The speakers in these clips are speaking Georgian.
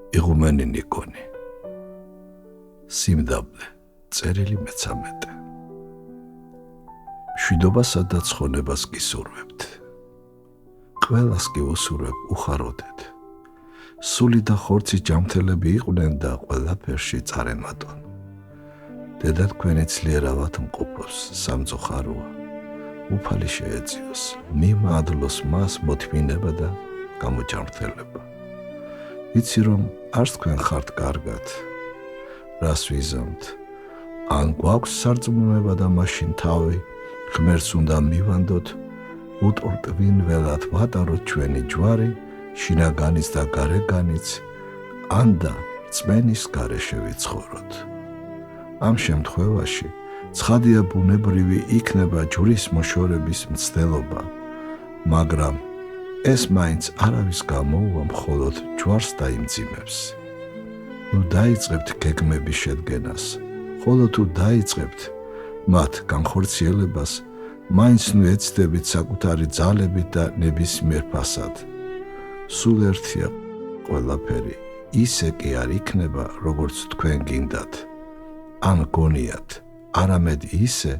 იღუმენი ნიკონი. სიმდაბლე, წერილი მე-13. მშვიდობასა და ცხონებას გისურვებთ. ყველას კი ვუსურვებ უხაროდეთ. სული და ხორცი ჯამთელები იყვნენ და ყველაფერში წარემატონ. დედა თქვენი ძლიერავად მყოფოს, სამწუხაროა. უფალი შეეძიოს, მიმადლოს მას მოთმინება და გამოჯამრთელება. იცი რომ არც თქვენ ხართ კარგად, რას ვიზამთ, ან გვაქვს სარწმუნება და მაშინ თავი ღმერთს უნდა მივანდოთ, უტყვრტვინველად ვატაროთ ჩვენი ჯვარი, შინაგანიც და გარეგანიც, ან და რწმენის გარეშე ვიცხოვროთ. ამ შემთხვევაში ცხადია ბუნებრივი იქნება ჯვრის მოშორების მცდელობა, მაგრამ ეს მაინც არავის გამოუვა მხოლოდ ჯვარს დაიმძიმებს. ნუ დაიწყებთ გეგმების შედგენას, ხოლო თუ დაიწყებთ მათ განხორციელებას, მაინც ნუ ეცდებით საკუთარი ძალებით და ნებისმიერ ფასად. სულ ერთია ყველაფერი, ისე კი არ იქნება, როგორც თქვენ გინდათ, ან გონიათ, არამედ ისე,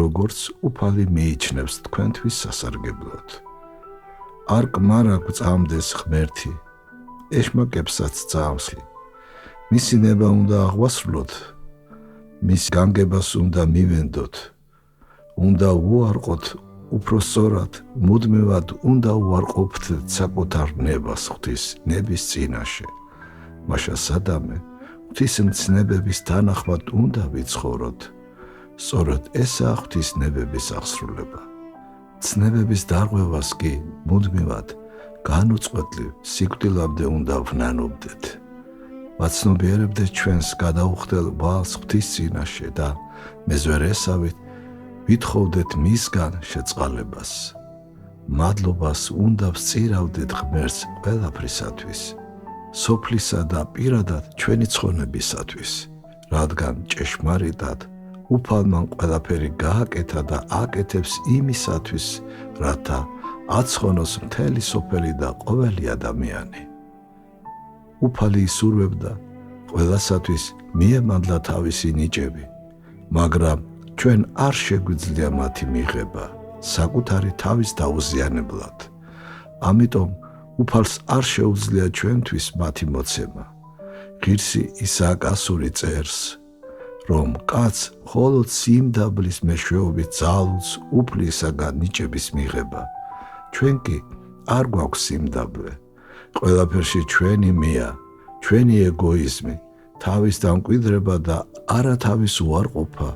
როგორც უფალი მიიჩნევს თქვენთვის სასარგებლოდ. არ კმარა გვწამდეს ღმერთი, ეშმაკებსაც წამს. მისი ნება უნდა აღვასრულოთ, მის განგებას უნდა მივენდოთ, უნდა უარყოთ, უფრო სწორად, მუდმივად უნდა უარყოფთ საკუთარ ნებას ღვთის ნების წინაშე. მაშა სადამე, ღვთის მცნებების თანახმად უნდა ვიცხოვროთ. სწორედ ესაა ღვთის ნებების აღსრულება. ცნებების დარღვევას კი მუდმივად განუწყვეტლივ სიკვდილამდე უნდა ვნანობდეთ. ვაცნობიერებდეთ ჩვენს გადაუხდელ ვალს ღვთის წინაშე და მეზვერესავით ვითხოვდეთ მისგან შეწყალებას. მადლობას უნდა ვსწირავდეთ ღმერთს ყველაფრისათვის, სოფლისა და პირადად ჩვენი ცხონებისათვის, რადგან ჭეშმარიტად უფალმა ყველაფერი გააკეთა და აკეთებს იმისათვის, რათა აცხონოს მთელი სოფელი და ყოველი ადამიანი. უფალი ისურვებდა ყველასათვის მიემადლა თავისი ნიჭები, მაგრამ ჩვენ არ შეგვიძლია მათი მიღება საკუთარი თავის დაუზიანებლად. ამიტომ უფალს არ შეუძლია ჩვენთვის მათი მოცემა. ღირსი ისააკ ასური წერს, რომ კაცს მხოლოდ სიმდაბლის მეშვეობით ძალუძს უფლისაგან ნიჭების მიღება. ჩვენ კი არ გვაქვს სიმდაბლე. ყველაფერში ჩვენი მეა, ჩვენი ეგოიზმი, თავის დამკვიდრება და არათავის უარყოფა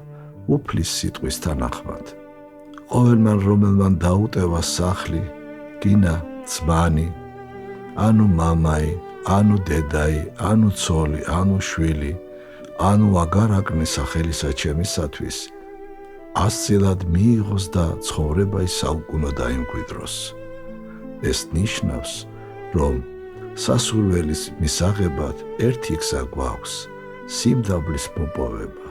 უფლის სიტყვის თანახმად. ყოველმან რომელმან დაუტევა სახლი, გინა, ძმანი, ანუ მამაი, ანუ დედაი, ანუ ცოლი, ანუ შვილი, ანუ აგარაკნი სახელისაჩემისათვის, ასწილად მიიღოს და ცხოვრება საუკუნო დაიმკვიდროს. ეს ნიშნავს, რომ სასურველის მისაღებად ერთი გზა გვაქვს, სიმდაბლის მოპოვება.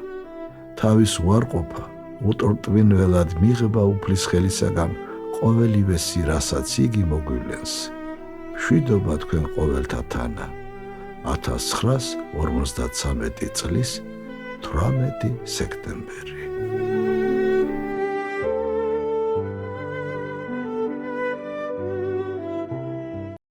თავის უარყოფა, უტყვრტვინველად მიღება უფლის ხელისაგან ყოველივესი, რასაც იგი მოგვივლენს. მშვიდობა თქვენ ყოველთა თანა. 1953 წლის 18 სექტემბერი.